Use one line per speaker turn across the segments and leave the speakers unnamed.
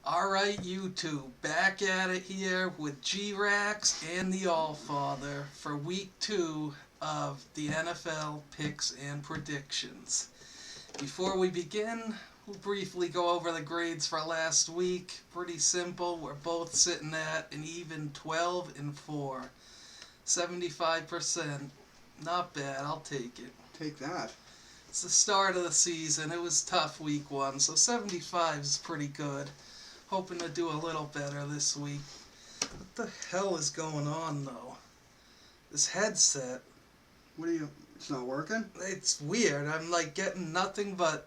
Alright, YouTube, back at it here with G-Rax and the Allfather for week 2 of the NFL picks and predictions. Before we begin, we'll briefly go over the grades for last week. Pretty simple, we're both sitting at an even 12-4. 75%. Not bad, I'll take it.
Take that.
It's the start of the season. It was tough week 1, so 75 is pretty good. Hoping to do a little better this week. What the hell is going on, though? This headset.
It's not working?
It's weird. I'm getting nothing but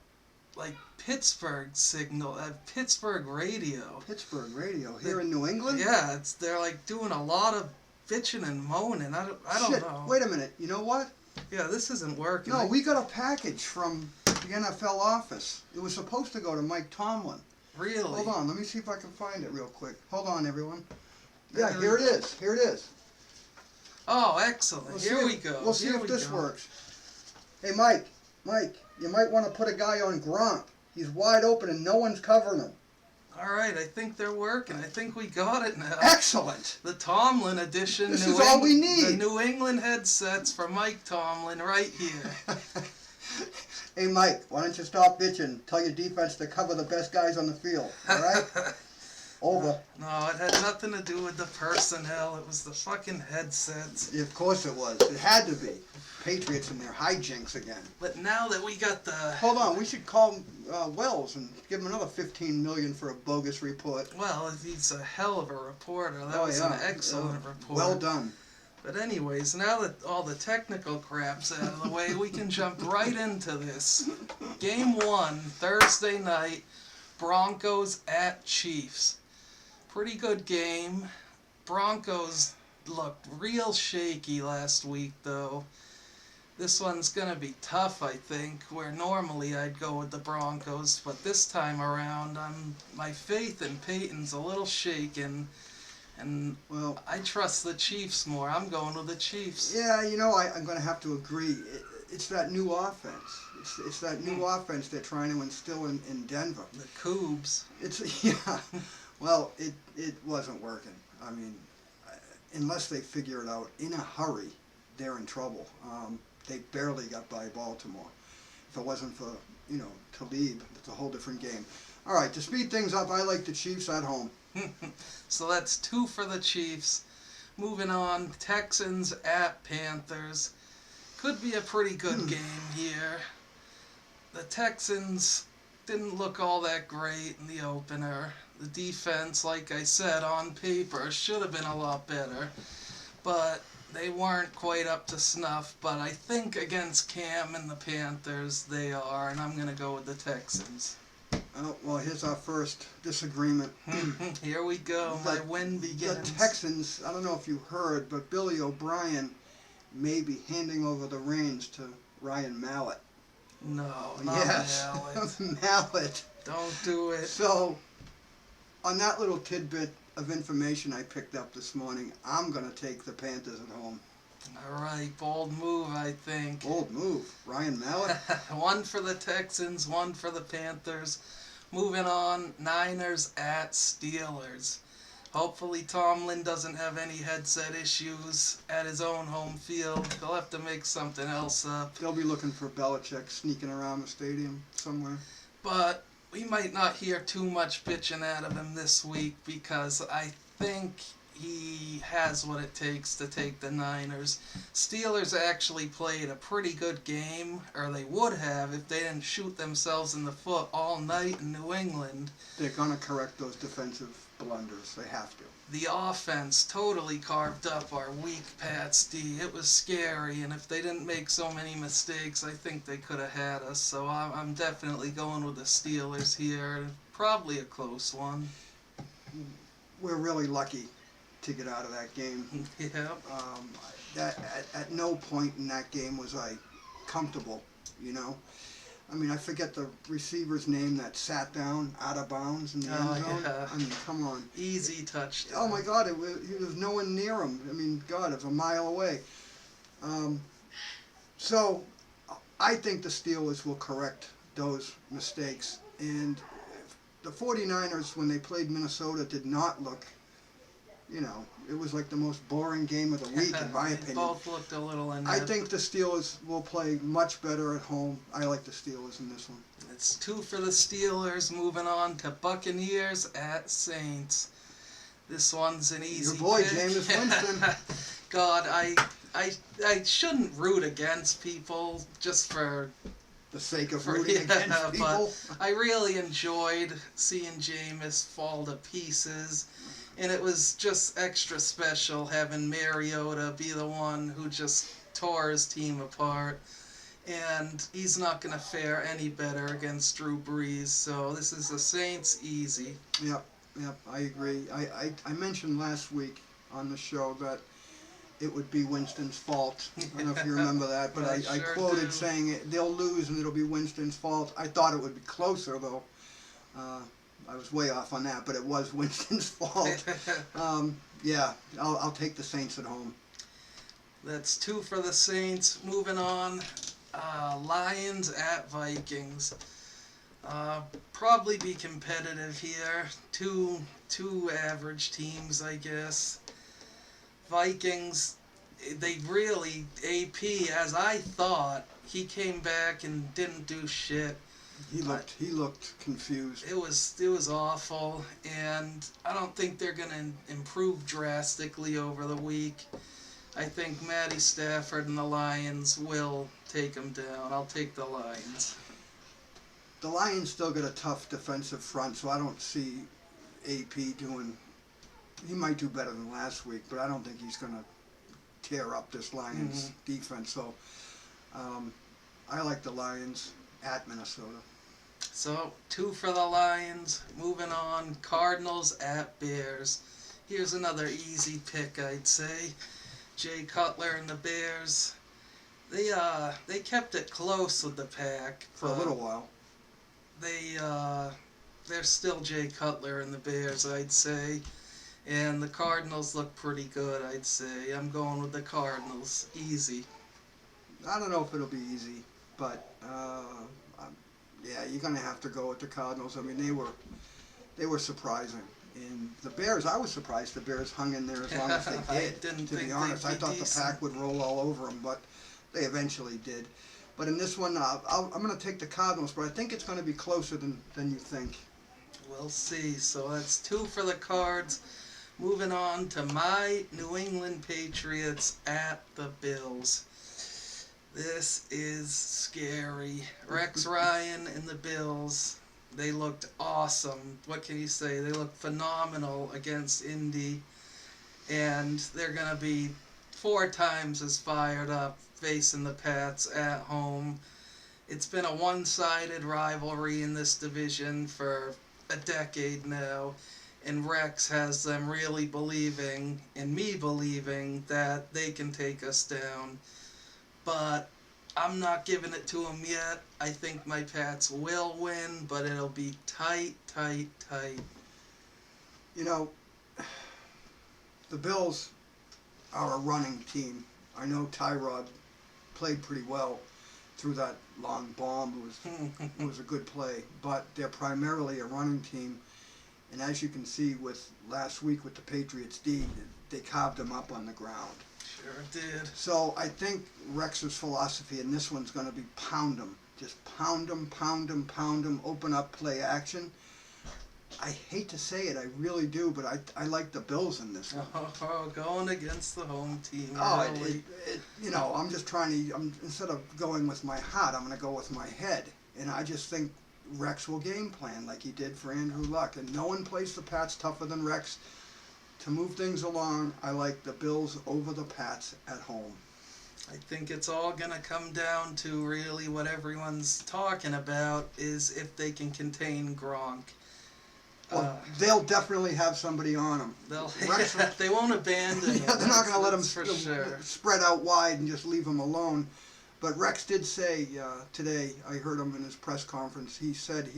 Pittsburgh signal, Pittsburgh radio.
Pittsburgh radio here in New England?
Yeah, they're doing a lot of bitching and moaning. I don't
Shit,
know.
wait a minute. You know what?
Yeah, this isn't working.
No, we got a package from the NFL office. It was supposed to go to Mike Tomlin.
Really?
Hold on, let me see if I can find it real quick. Hold on, everyone. Yeah, here it is. Here it is.
Oh, excellent. Here we go.
We'll see if this works. Hey, Mike, you might want to put a guy on Gronk. He's wide open and no one's covering him.
All right, I think they're working. I think we got it now.
Excellent.
The Tomlin edition.
This is all we need.
The New England headsets for Mike Tomlin right here.
Hey, Mike, why don't you stop bitching? Tell your defense to cover the best guys on the field, all right? Over.
No, it had nothing to do with the personnel. It was the fucking headsets.
Yeah, of course it was. It had to be. Patriots and their hijinks again.
But now that we got the...
Hold on, we should call Wells and give him another $15 million for a bogus report.
Well, he's a hell of a reporter. That was an excellent report.
Well done.
But anyways, now that all the technical crap's out of the way, we can jump right into this. Game 1, Thursday night, Broncos at Chiefs. Pretty good game. Broncos looked real shaky last week, though. This one's going to be tough, I think, where normally I'd go with the Broncos, but this time around, my faith in Peyton's a little shaken. And well, I trust the Chiefs more. I'm going with the Chiefs.
Yeah, I'm going to have to agree. It's that new offense. It's that new offense they're trying to instill in Denver.
The Cougs.
Yeah. Well, it wasn't working. I mean, unless they figure it out in a hurry, they're in trouble. They barely got by Baltimore. If it wasn't for, Talib, it's a whole different game. All right, to speed things up, I like the Chiefs at home.
So that's 2 for the Chiefs. Moving on, Texans at Panthers. Could be a pretty good game here. The Texans didn't look all that great in the opener. The defense, like I said, on paper, should have been a lot better. But they weren't quite up to snuff. But I think against Cam and the Panthers, they are. And I'm going to go with the Texans.
Oh, well, here's our first disagreement.
Here we go. My win begins.
The Texans, I don't know if you heard, but Billy O'Brien may be handing over the reins to Ryan Mallett.
No, not Mallett.
Mallett.
Don't do it.
So, on that little tidbit of information I picked up this morning, I'm going to take the Panthers at home.
All right, bold move, I think.
Bold move. Ryan Mallett.
1 for the Texans, 1 for the Panthers. Moving on, Niners at Steelers. Hopefully Tomlin doesn't have any headset issues at his own home field. They'll have to make something else up.
They'll be looking for Belichick sneaking around the stadium somewhere.
But we might not hear too much bitching out of him this week because I think he has what it takes to take the Niners. Steelers actually played a pretty good game, or they would have if they didn't shoot themselves in the foot all night in New England.
They're going to correct those defensive blunders. They have to.
The offense totally carved up our weak Pats D. It was scary, and if they didn't make so many mistakes, I think they could have had us. So I'm definitely going with the Steelers here. Probably a close one.
We're really lucky to get out of that game.
Yeah.
At no point in that game was I comfortable, I mean, I forget the receiver's name that sat down out of bounds in the end zone.
Yeah.
I mean, come on.
Easy touchdown.
Oh, my God, there was no one near him. I mean, God, it was a mile away. So, I think the Steelers will correct those mistakes. And the 49ers, when they played Minnesota, did not look, it was like the most boring game of the week, in my opinion.
Both looked a little inept.
I think the Steelers will play much better at home. I like the Steelers in this one.
It's 2 for the Steelers. Moving on to Buccaneers at Saints. This one's an easy
Your boy,
pick.
Jameis Winston.
God, I shouldn't root against people just for
the sake of rooting against people.
But I really enjoyed seeing Jameis fall to pieces. And it was just extra special having Mariota be the one who just tore his team apart. And he's not going to fare any better against Drew Brees. So this is the Saints easy.
Yep, I agree. I mentioned last week on the show that it would be Winston's fault. I don't know if you remember that, but I
sure
quoted
do.
saying they'll lose and it'll be Winston's fault. I thought it would be closer, though. I was way off on that, but it was Winston's fault. Yeah, I'll take the Saints at home.
That's 2 for the Saints. Moving on, Lions at Vikings. Probably be competitive here. Two average teams, I guess. Vikings, they really, AP, as I thought, he came back and didn't do shit.
He looked confused.
It was awful, and I don't think they're going to improve drastically over the week. I think Matty Stafford and the Lions will take them down. I'll take the Lions.
The Lions still got a tough defensive front, so I don't see AP doing... He might do better than last week, but I don't think he's going to tear up this Lions defense. So I like the Lions at Minnesota.
So 2 for the Lions. Moving on, Cardinals at Bears. Here's another easy pick, I'd say. Jay Cutler and the Bears. They kept it close with the pack
For a little while.
They're still Jay Cutler and the Bears, I'd say. And the Cardinals look pretty good, I'd say. I'm going with the Cardinals. Easy.
I don't know if it'll be easy, but yeah, you're going to have to go with the Cardinals. I mean, they were surprising. And the Bears, I was surprised the Bears hung in there as long as they did. To be honest, I thought the pack would roll all over them, but they eventually did. But in this one, I'm going to take the Cardinals, but I think it's going to be closer than you think.
We'll see. So that's 2 for the Cards. Moving on to my New England Patriots at the Bills. This is scary. Rex Ryan and the Bills, they looked awesome. What can you say? They looked phenomenal against Indy. And they're going to be 4 times as fired up facing the Pats at home. It's been a one-sided rivalry in this division for a decade now. And Rex has them really believing, and me believing, that they can take us down. But I'm not giving it to them yet. I think my Pats will win, but it'll be tight.
You know, the Bills are a running team. I know Tyrod played pretty well through that long bomb. It was a good play, but they're primarily a running team. And as you can see with last week with the Patriots D, they carved them up on the ground.
Sure did.
So I think Rex's philosophy in this one's going to be pound them. Just pound them, open up play action. I hate to say it, I really do, but I like the Bills in this one.
Oh, going against the home team.
Oh,
really.
I'm just trying to, instead of going with my heart, I'm going to go with my head. And I just think Rex will game plan like he did for Andrew Luck. And no one plays the Pats tougher than Rex. To move things along, I like the Bills over the Pats at home.
I think it's all going to come down to really what everyone's talking about is if they can contain Gronk.
Well, they'll definitely have somebody on them.
They won't abandon him.
Yeah, they're not going to let him
for sure.
spread out wide and just leave him alone. But Rex did say today, I heard him in his press conference, he said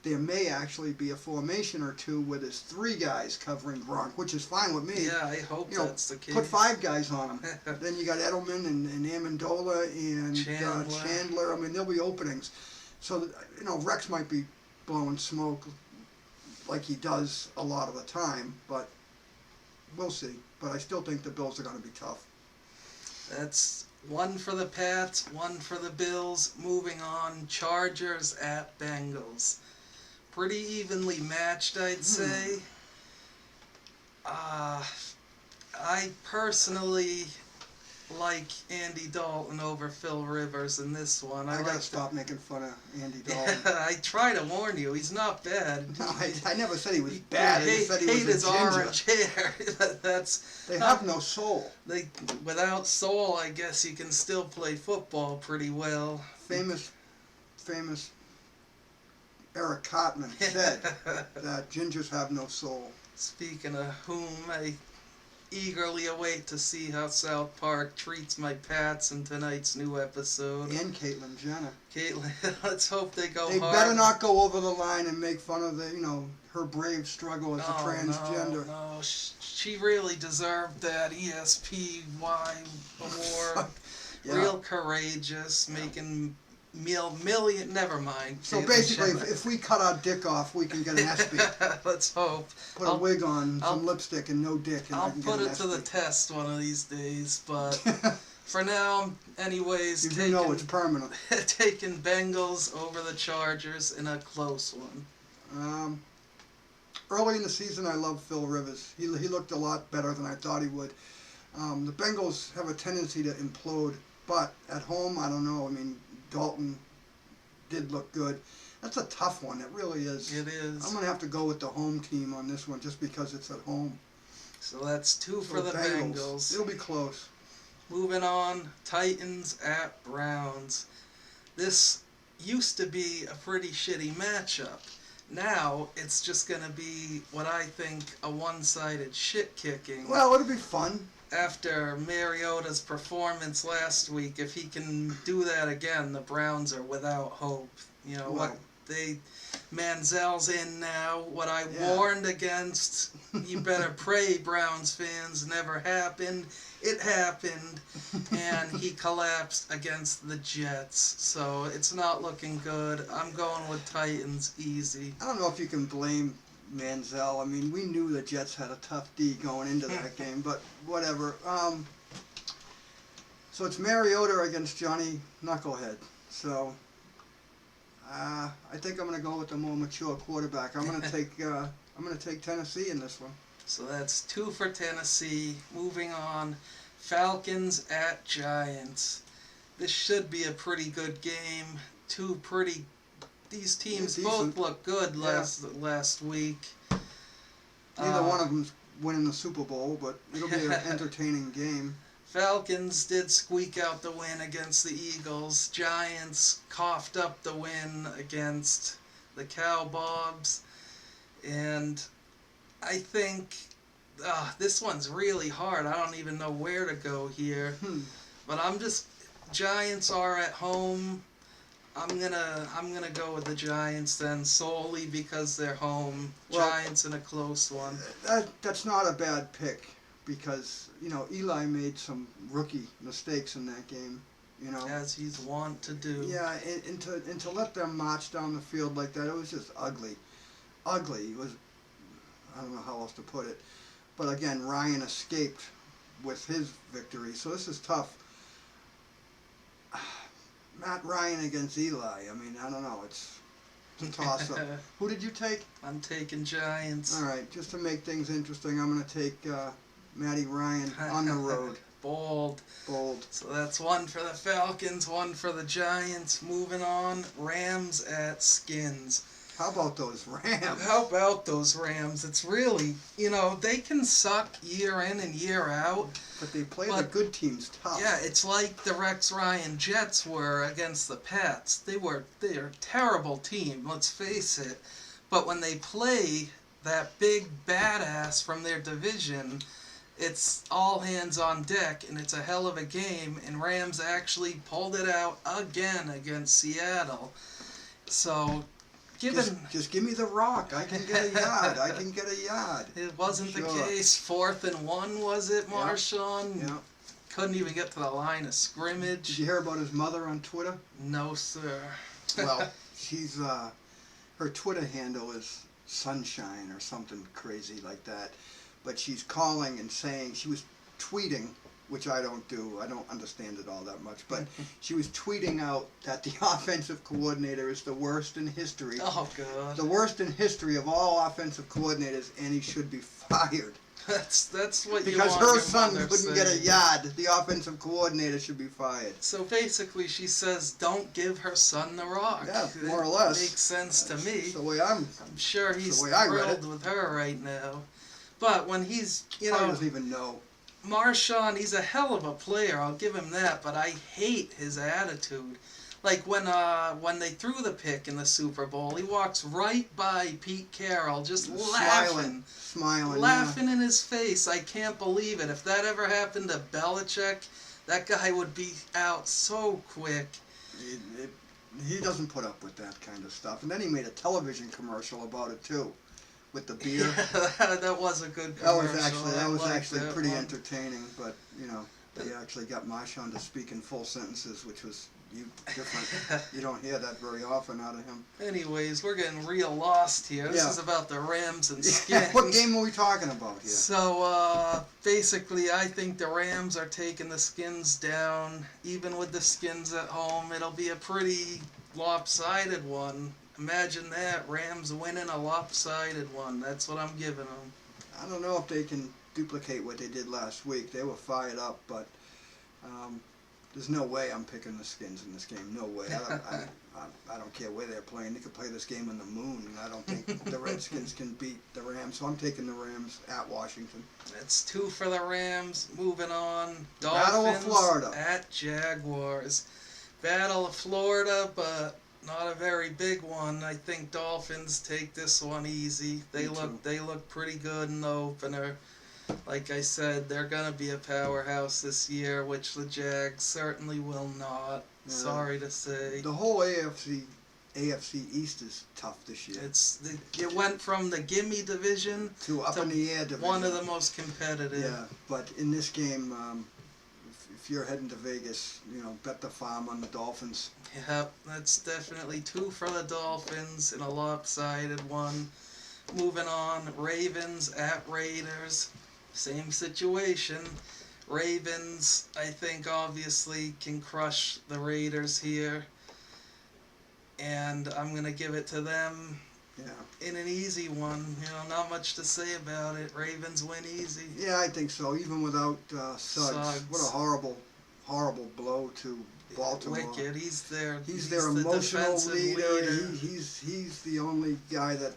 there may actually be a formation or two where there's 3 guys covering Gronk, which is fine with me.
Yeah, I hope that's the case.
Put 5 guys on him. Then you got Edelman and Amendola and Chandler. I mean, there'll be openings. So, Rex might be blowing smoke like he does a lot of the time, but we'll see. But I still think the Bills are going to be tough.
That's one for the Pats, one for the Bills. Moving on, Chargers at Bengals. Pretty evenly matched, I'd say. I personally like Andy Dalton over Phil Rivers in this one.
I gotta stop making fun of Andy
Yeah,
Dalton.
I try to warn you, he's not bad.
No, I never said he was bad. I just said he was
his
a ginger.
orange hair.
They have no soul.
Without soul, I guess you can still play football pretty well.
Famous Eric Cartman said that gingers have no soul.
Speaking of whom, I eagerly await to see how South Park treats my Pats in tonight's new episode.
And Caitlyn Jenner.
Caitlyn, let's hope they go
They
hard.
better not go over the line and make fun of her brave struggle as a transgender.
No, she really deserved that ESPY award.
Yeah.
Real courageous, making million. Never mind.
So
Caitlyn
basically,
Jenner.
if we cut our dick off, we can get an ESPY.
Let's hope.
Put a wig on, some lipstick, and no dick, and I
I'll
can
put
get
it
an
to the
ESPY.
test one of these days, but for now, anyways,
You do know it's permanent.
taking Bengals over the Chargers in a close one.
Early in the season, I loved Phil Rivers. He looked a lot better than I thought he would. The Bengals have a tendency to implode, but at home, I don't know. I mean, Dalton did look good. That's a tough one. It really is.
It is.
I'm going to have to go with the home team on this one just because it's at home.
So that's two for the Bengals.
It'll be close.
Moving on, Titans at Browns. This used to be a pretty shitty matchup. Now it's just going to be what I think a one-sided shit kicking.
Well, it'll be fun.
After Mariota's performance last week, if he can do that again, the Browns are without hope. You know Manziel's in now. What I warned against, you better pray, Browns fans, never happened. It happened, and he collapsed against the Jets. So it's not looking good. I'm going with Titans easy.
I don't know if you can blame Manziel. I mean, we knew the Jets had a tough D going into that game, but whatever. So it's Mariota against Johnny Knucklehead. So I think I'm going to go with the more mature quarterback. I'm going to take Tennessee in this one.
So that's two for Tennessee. Moving on, Falcons at Giants. This should be a pretty good game. These teams both look good last week.
Neither one of them's winning the Super Bowl, but it'll be an entertaining game.
Falcons did squeak out the win against the Eagles. Giants coughed up the win against the Cowboys. And I think this one's really hard. I don't even know where to go here. But Giants are at home. I'm gonna go with the Giants then, solely because they're home.
Well,
Giants in a close one.
That's not a bad pick because Eli made some rookie mistakes in that game.
As he's wont to do.
Yeah, and to let them march down the field like that, it was just ugly. Ugly. It was. I don't know how else to put it. But again, Ryan escaped with his victory, so this is tough. Matt Ryan against Eli. I mean, I don't know. It's a toss-up. Who did you take?
I'm taking Giants.
All right, just to make things interesting, I'm going to take Matty Ryan on the road.
Bold. So that's one for the Falcons, one for the Giants. Moving on, Rams at Skins.
How about those Rams?
How about those Rams? It's really, they can suck year in and year out.
But they play the good teams tough.
Yeah, it's like the Rex Ryan Jets were against the Pats. They're a terrible team, let's face it. But when they play that big badass from their division, it's all hands on deck, and it's a hell of a game. And Rams actually pulled it out again against Seattle. So,
just give me the rock. I can get a yard.
It wasn't the case. 4th and 1, was it, Marshawn?
Yeah.
Couldn't even get to the line of scrimmage.
Did you hear about his mother on Twitter?
No, sir.
Well, she's her Twitter handle is sunshine or something crazy like that. But she's calling and saying, she was tweeting, which I don't do. I don't understand it all that much. But she was tweeting out that the offensive coordinator is the worst in history.
Oh, God.
The worst in history of all offensive coordinators, and he should be fired.
That's what you
Because
want
her
your
son
mother
couldn't get a
saying.
yard. The offensive coordinator should be fired.
So basically, she says, don't give her son the rock.
Yeah, more or less.
Makes sense to me.
That's the way I'm
sure he's
the way I read
thrilled
it.
with her right now. But when he's,
He doesn't even know.
Marshawn, he's a hell of a player, I'll give him that, but I hate his attitude. Like when they threw the pick in the Super Bowl, he walks right by Pete Carroll, just laughing.
Smiling.
In his face. I can't believe it. If that ever happened to Belichick, that guy would be out so quick.
He doesn't put up with that kind of stuff. And then he made a television commercial about it too, with the beer.
Yeah, that was a good commercial.
That was actually
that
pretty
one.
entertaining. But they actually got Marshawn to speak in full sentences, which was different. You don't hear that very often out of him.
Anyways, we're getting real lost here. This is about the Rams and Skins.
What game are we talking about here?
So, basically, I think the Rams are taking the Skins down. Even with the Skins at home, it'll be a pretty lopsided one. Imagine that, Rams winning a lopsided one. That's what I'm giving them.
I don't know if they can duplicate what they did last week. They were fired up, but there's no way I'm picking the Skins in this game. No way. I don't care where they're playing. They could play this game on the moon, and I don't think the Redskins can beat the Rams. So I'm taking the Rams at Washington.
That's 2 for the Rams. Moving on.
Battle of Florida
at Jaguars. Battle of Florida, but not a very big one. I think Dolphins take this one easy. They look pretty good in the opener. Like I said, they're going to be a powerhouse this year, which the Jags certainly will not.
Yeah.
Sorry to say.
The whole AFC East is tough this year.
It went from the gimme division
to up in the air division.
One of the most competitive.
Yeah, but in this game, if you're heading to Vegas, bet the farm on the Dolphins.
Yep, that's definitely 2 for the Dolphins in a lopsided one. Moving on, Ravens at Raiders. Same situation. Ravens, I think, obviously can crush the Raiders here. And I'm going to give it to them in an easy one. Not much to say about it. Ravens win easy.
Yeah, I think so. Even without Suggs. What a horrible blow to Baltimore.
Wicked. He's their
emotional
the
leader. He's the only guy that,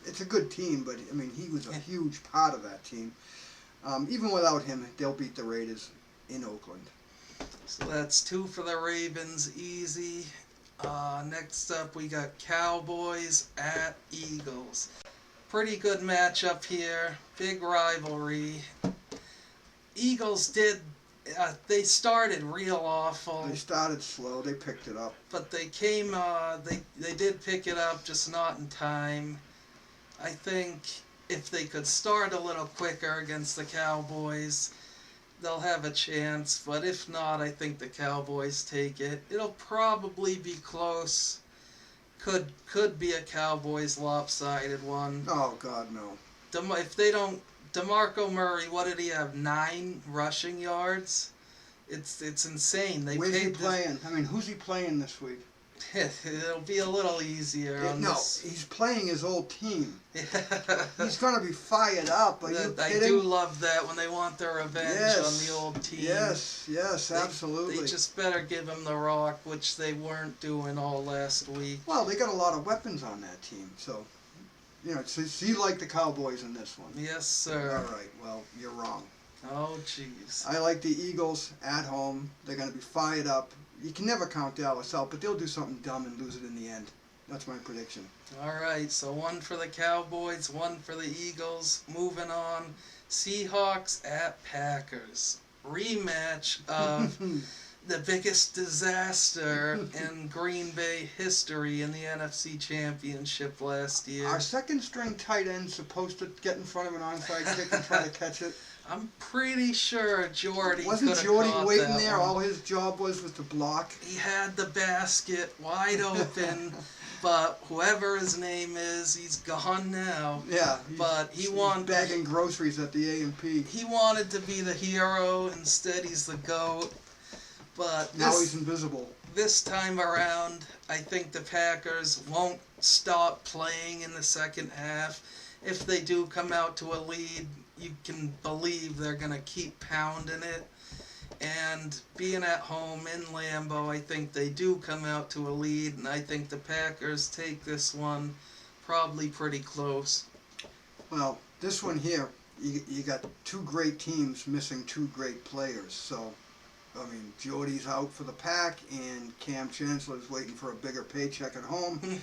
it's a good team, but he was a huge part of that team. Even without him, they'll beat the Raiders in Oakland.
So that's 2 for the Ravens, easy. Next up, we got Cowboys at Eagles. Pretty good matchup here. Big rivalry. Eagles they started real awful.
They started slow. They picked it up.
But they came, they did pick it up, just not in time. I think if they could start a little quicker against the Cowboys, they'll have a chance. But if not, I think the Cowboys take it. It'll probably be close. Could be a Cowboys lopsided one.
Oh, God, no.
If they don't... DeMarco Murray, what did he have? 9 rushing yards? It's insane.
Where's he playing? Who's he playing this week?
It'll be a little easier on this.
He's playing his old team. He's going to be fired up. Are you
I
kidding?
do love that when they want their revenge on the old team.
Yes, absolutely.
They just better give him the rock, which they weren't doing all last week.
Well, they got a lot of weapons on that team, so... so you like the Cowboys in this one?
Yes, sir.
All right, well, you're wrong.
Oh, jeez.
I like the Eagles at home. They're going to be fired up. You can never count Dallas out, but they'll do something dumb and lose it in the end. That's my prediction.
All right, so 1 for the Cowboys, 1 for the Eagles. Moving on, Seahawks at Packers. Rematch of the biggest disaster in Green Bay history in the NFC Championship last year.
Our second-string tight end supposed to get in front of an onside kick and try to catch it?
I'm pretty sure Jordy
Wasn't Jordy waiting there?
One.
All his job was to block.
He had the basket wide open. But whoever his name is, he's gone now.
Yeah.
But
he's
wanted
bagging groceries at the A&P.
He wanted to be the hero. Instead, he's the GOAT. But
now he's invisible.
This time around, I think the Packers won't stop playing in the second half. If they do come out to a lead, you can believe they're going to keep pounding it. And being at home in Lambeau, I think they do come out to a lead, and I think the Packers take this one probably pretty close.
Well, this one here, you got two great teams missing two great players. So, I mean, Jordy's out for the Pack, and Cam Chancellor's waiting for a bigger paycheck at home.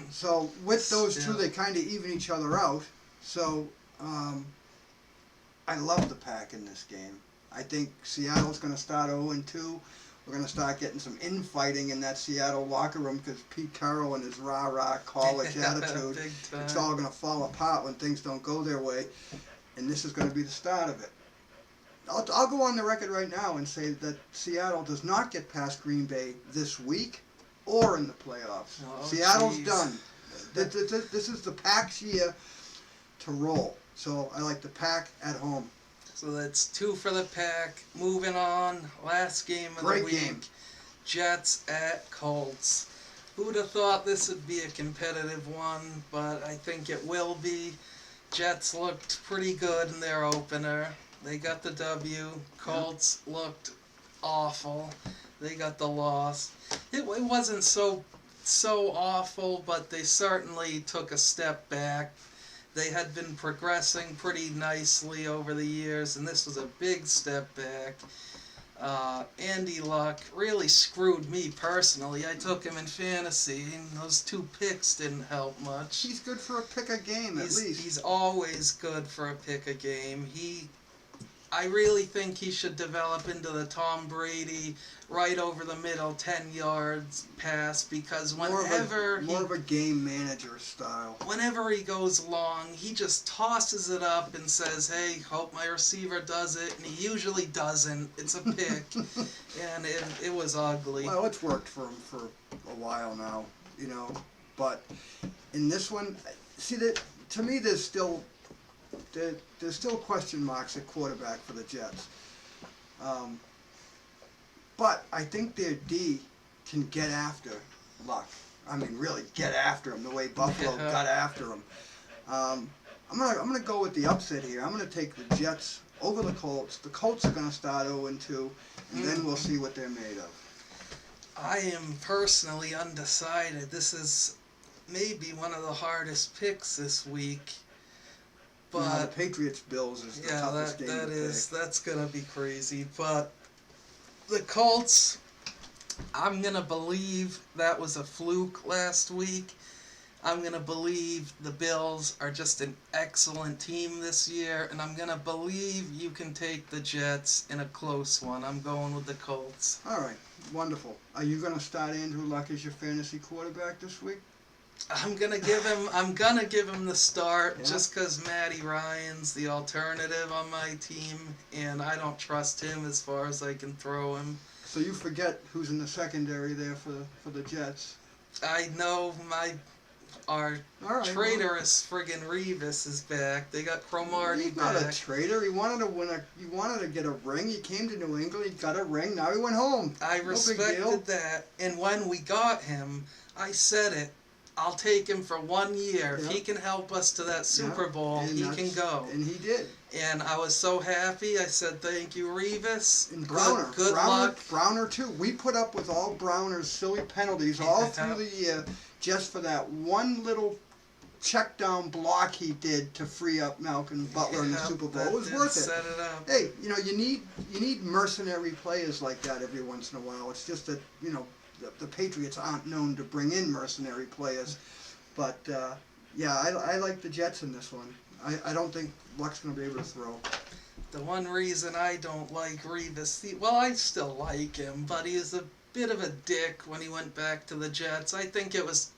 So, with those two, they kind of even each other out. So, I love the Pack in this game. I think Seattle's going to start 0-2. We're going to start getting some infighting in that Seattle locker room because Pete Carroll and his rah-rah college attitude, it's all going to fall apart when things don't go their way. And this is going to be the start of it. I'll go on the record right now and say that Seattle does not get past Green Bay this week or in the playoffs.
Oh,
Seattle's done. This is the Pack's year to roll. So I like the Pack at home.
So that's 2 for the Pack. Moving on, last game of the week.
Game.
Jets at Colts. Who'd have thought this would be a competitive one, but I think it will be. Jets looked pretty good in their opener. They got the W. Colts looked awful. They got the loss. It wasn't so awful, but they certainly took a step back. They had been progressing pretty nicely over the years, and this was a big step back. Andy Luck really screwed me personally. I took him in fantasy, and those 2 picks didn't help much.
He's good for a pick a game, at least.
He's always good for a pick a game. I really think he should develop into the Tom Brady right over the middle 10 yards pass, because whenever
more of a game manager style.
Whenever he goes long, he just tosses it up and says, "Hey, hope my receiver does it," and he usually doesn't. It's a pick, and it was ugly.
Well, it's worked for him for a while now, you know. But in this one, see that to me, there's still question marks at quarterback for the Jets. But I think their D can get after Luck. I mean, really get after him the way Buffalo got after him. I'm gonna go with the upset here. I'm gonna take the Jets over the Colts. The Colts are gonna start 0-2, and then we'll see what they're made of.
I am personally undecided. This is maybe one of the hardest picks this week. But
the Patriots-Bills is the toughest game to pick.
That's gonna be crazy. But the Colts, I'm gonna believe that was a fluke last week. I'm gonna believe the Bills are just an excellent team this year, and I'm gonna believe you can take the Jets in a close one. I'm going with the Colts.
All right, wonderful. Are you gonna start Andrew Luck as your fantasy quarterback this week?
I'm gonna give him the start just because Matty Ryan's the alternative on my team, and I don't trust him as far as I can throw him.
So you forget who's in the secondary there for the Jets.
I know our traitorous friggin' Revis is back. They got Cromartie
He's
back.
not a traitor. He wanted to get a ring. He came to New England. He got a ring. Now he went home.
I respected that, and when we got him, I said it. I'll take him for 1 year. If he can help us to that Super Bowl, he can go.
And he did.
And I was so happy. I said, "Thank you, Revis."
And Browner.
Good luck.
Browner, too. We put up with all Browner's silly penalties all through the year just for that one little check down block he did to free up Malcolm Butler in the Super Bowl. It was worth it.
Set it up.
Hey, you need mercenary players like that every once in a while. It's just that, the Patriots aren't known to bring in mercenary players. But, I like the Jets in this one. I don't think Luck's going to be able to throw.
The one reason I don't like Revis, I still like him, but he was a bit of a dick when he went back to the Jets. I think it was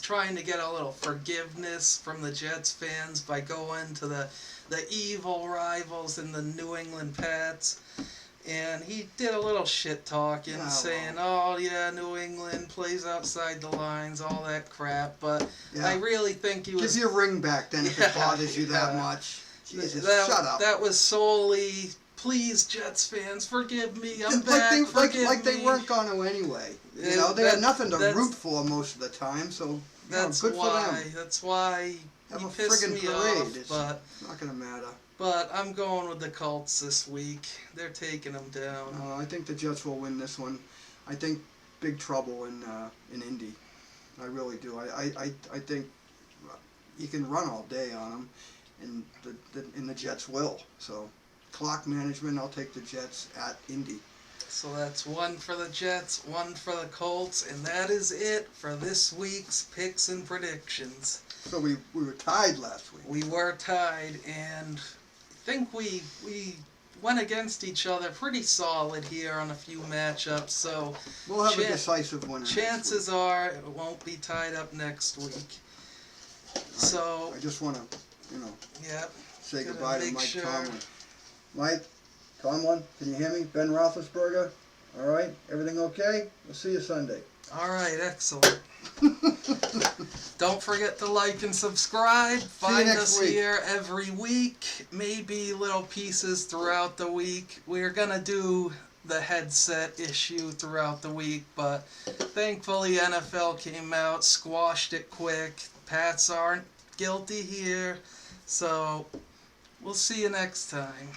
trying to get a little forgiveness from the Jets fans by going to the evil rivals in the New England Pats. And he did a little shit talking, saying, "Oh yeah, New England plays outside the lines, all that crap." But I really think he was.
Give your ring back then if it bothers you that much. Jesus, shut up.
That was solely, please, Jets fans, forgive me. I'm
back.
Forgive
like
me.
they weren't going to anyway. You know, they had nothing to root for most of the time, so
that's
good
why.
for them.
That's why.
Have a
pissed
friggin'
me
parade.
off,
It's
but
not going to matter.
But I'm going with the Colts this week. They're taking them down.
I think the Jets will win this one. I think big trouble in Indy. I really do. I think you can run all day on them, and the Jets will. So clock management, I'll take the Jets at Indy.
So that's one for the Jets, one for the Colts, and that is it for this week's picks and predictions.
So we were tied last week.
We were tied, and I think we went against each other pretty solid here on a few matchups. So
we'll have a decisive winner.
Chances are it won't be tied up next week. So
I just want to, say goodbye to Mike Tomlin. Mike Tomlin, can you hear me? Ben Roethlisberger. All right, everything okay? We'll see you Sunday.
All right, excellent. Don't forget to like and subscribe. Find us here every week. Maybe little pieces throughout the week. We're going to do the headset issue throughout the week, but thankfully NFL came out, squashed it quick. Pats aren't guilty here. So we'll see you next time.